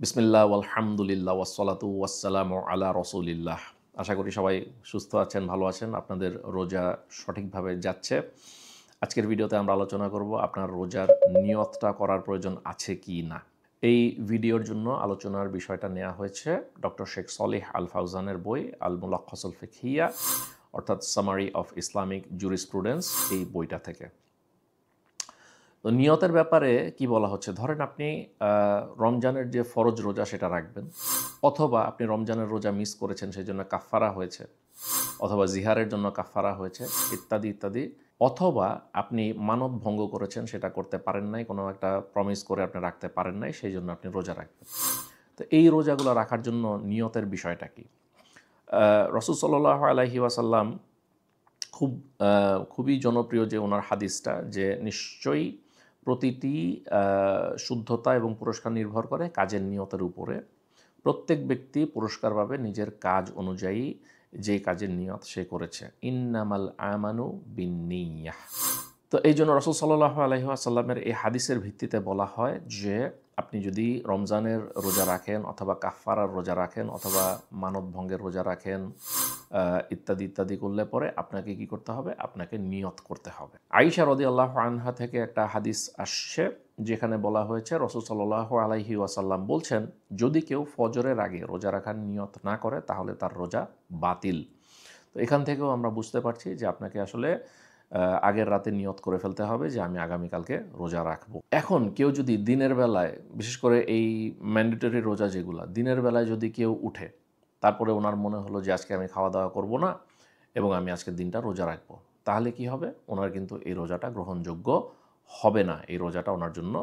বিসমিল্লাহ আলহামদুলিল্লাহ ওয়াসসালাতু ওয়াসসালামু আলা রসুলিল্লাহ। আশা করি সবাই সুস্থ আছেন, ভালো আছেন, আপনাদের রোজা সঠিকভাবে যাচ্ছে। আজকের ভিডিওতে আমরা আলোচনা করব আপনার রোজার নিয়তটা করার প্রয়োজন আছে কি না। এই ভিডিওর জন্য আলোচনার বিষয়টা নেওয়া হয়েছে ডক্টর শেখ সলিহ আল ফাউজানের বই আল মুলাক্কাসুল ফিকহিয়া, অর্থাৎ সামারি অফ ইসলামিক জুরিসপ্রুডেন্স, এই বইটা থেকে। তো নিয়তের ব্যাপারে কি বলা হচ্ছে, ধরেন আপনি রমজানের যে ফরজ রোজা সেটা রাখবেন, অথবা আপনি রমজানের রোজা মিস করেছেন সেই জন্য কাফফারা হয়েছে, অথবা জিহারের জন্য কাফফারা হয়েছে, ইত্যাদি ইত্যাদি, অথবা আপনি মানত ভঙ্গ করেছেন, সেটা করতে পারেন নাই, কোনো একটা প্রমিস করে আপনি রাখতে পারেন নাই, সেই জন্য আপনি রোজা রাখবেন। তো এই রোজাগুলো রাখার জন্য নিয়তের বিষয়টা কি? রাসূল সাল্লাল্লাহু আলাইহি ওয়াসাল্লাম খুবই জনপ্রিয় যে ওনার হাদিসটা, যে নিশ্চয়ই প্রতিটি শুদ্ধতা এবং পুরস্কার নির্ভর করে কাজের নিয়তের উপরে। প্রত্যেক ব্যক্তি পুরস্কার পাবে নিজের কাজ অনুযায়ী, যে কাজের নিয়ত সে করেছে। ইন্নামাল আমানু বিন্নিয়াহ। তো এই জন্য রাসূল সাল্লাল্লাহু আলাইহি ওয়াসাল্লামের এই হাদিসের ভিত্তিতে বলা হয় যে আপনি যদি রমজানের রোজা রাখেন, অথবা কাফফারার রোজা রাখেন, অথবা মানত ভঙ্গের রোজা রাখেন, ইত্যাদি ইত্যাদি করলে পরে আপনাকে কি করতে হবে? আপনাকে নিয়ত করতে হবে। আয়েশা রাদিয়াল্লাহু আনহা থেকে একটা হাদিস আসছে, যেখানে বলা হয়েছে রাসূল সাল্লাল্লাহু আলাইহি ওয়াসাল্লাম বলছেন, যদি কেউ ফজরের আগে রোজা রাখার নিয়ত না করে তাহলে তার রোজা বাতিল। তো এখান থেকেও আমরা বুঝতে পারছি যে আপনাকে আসলে আগের রাতে নিয়ত করে ফেলতে হবে যে আমি আগামীকালকে রোজা রাখবো। এখন কেউ যদি দিনের বেলায়, বিশেষ করে এই ম্যান্ডেটরি রোজা যেগুলো, দিনের বেলায় যদি কেউ উঠে, তারপরে ওনার মনে হলো যে আজকে আমি খাওয়া দাওয়া করব না এবং আমি আজকের দিনটা রোজা রাখবো, তাহলে কি হবে? ওনার কিন্তু এই রোজাটা গ্রহণযোগ্য হবে না, এই রোজাটা ওনার জন্য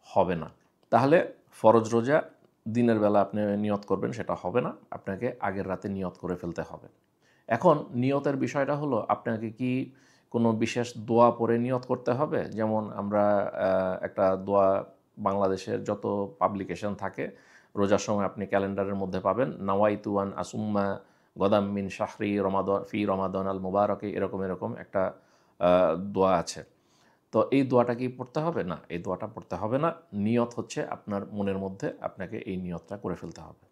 হবে না। তাহলে ফরজ রোজা দিনের বেলা আপনি নিয়ত করবেন, সেটা হবে না, আপনাকে আগের রাতে নিয়ত করে ফেলতে হবে। এখন নিয়তের বিষয়টা হলো, আপনাকে কি কোনো বিশেষ দোয়া পড়ে নিয়ত করতে হবে? যেমন আমরা একটা দোয়া, বাংলাদেশের যত পাবলিকেশন থাকে রোজার সময় আপনি ক্যালেন্ডারের মধ্যে পাবেন, নাওয়াইতু আন আসুম্মা গদাম মিন শাহরি রমাদান ফি রমাদান আল মুবারকে, এরকম একটা দোয়া আছে। তো এই দোয়াটা কি পড়তে হবে? না, এই দোয়াটা পড়তে হবে না। নিয়ত হচ্ছে আপনার মনের মধ্যে, আপনাকে এই নিয়তটা করে ফেলতে হবে।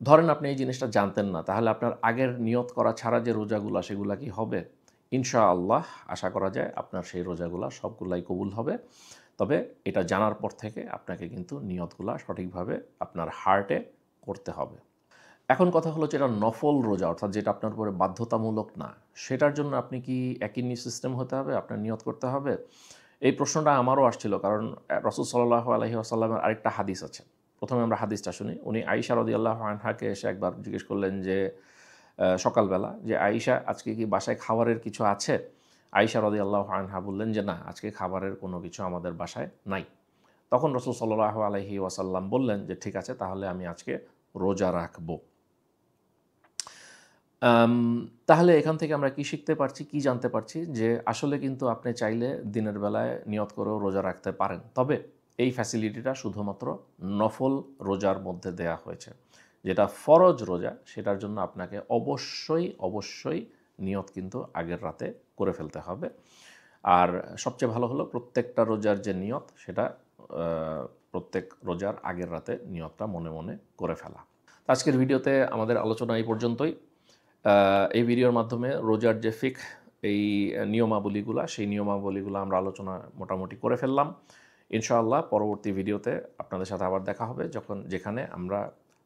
ধরেন আপনি এই জিনিসটা জানতেন না, তাহলে আপনার আগের নিয়ত করা ছাড়া যে রোজাগুলা, সেগুলা কি হবে? ইনশাআল্লাহ আশা করা যায় আপনার সেই রোজাগুলা সবগুলাই কবুল হবে। তবে এটা জানার পর থেকে আপনাকে কিন্তু নিয়তগুলা সঠিকভাবে আপনার হার্টে করতে হবে। এখন কথা হলো, যেটা নফল রোজা, অর্থাৎ যেটা আপনার উপরে বাধ্যতামূলক না, সেটার জন্য আপনি কি একই সিস্টেম হতে হবে? আপনার নিয়ত করতে হবে? এই প্রশ্নটা আমারও আসছিল, কারণ রাসূল সাল্লাল্লাহু আলাইহি ওয়াসাল্লামের আরেকটা হাদিস আছে। প্রথমে আমরা হাদিসটা শুনি। উনি আয়েশা রাদিয়াল্লাহু আনহাকে এসে একবার জিজ্ঞেস করলেন যে সকালবেলা, যে আয়েশা, আজকে কি বাসায় খাবারের কিছু আছে? আয়েশা রাদিয়াল্লাহু আনহা বললেন যে না, আজকে খাবারের কোনো কিছু আমাদের বাসায় নাই। তখন রাসূল সাল্লাল্লাহু আলাইহি ওয়াসাল্লাম বললেন যে ঠিক আছে, তাহলে আমি আজকে রোজা রাখবো। তাহলে এখান থেকে আমরা কি শিখতে পারছি, কি জানতে পারছি? যে আসলে কিন্তু আপনি চাইলে দিনের বেলায় নিয়ত করেও রোজা রাখতে পারেন। তবে এই ফ্যাসিলিটিটা শুধুমাত্র নফল রোজার মধ্যে দেয়া হয়েছে। যেটা ফরজ রোজা, সেটার জন্য আপনাকে অবশ্যই নিয়ত কিন্তু আগের রাতে করে ফেলতে হবে। আর সবচেয়ে ভালো হলো প্রত্যেকটা রোজার যে নিয়ত, সেটা প্রত্যেক রোজার আগের রাতে নিয়তটা মনে মনে করে ফেলা। আজকের ভিডিওতে আমাদের আলোচনা এই পর্যন্তই। এই ভিডিওর মাধ্যমে রোজার যে এই নিয়মাবলীগুলা, সেই নিয়মাবলীগুলো আমরা আলোচনা মোটামুটি করে ফেললাম। ইনশাআল্লাহ পরবর্তী ভিডিওতে আপনাদের সাথে আবার দেখা হবে, যেখানে আমরা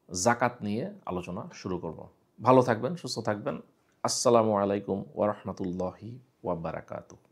যাকাত নিয়ে আলোচনা শুরু করব। ভালো থাকবেন, সুস্থ থাকবেন। আসসালামু আলাইকুম ওয়া রাহমাতুল্লাহি ওয়া বারাকাতুহু।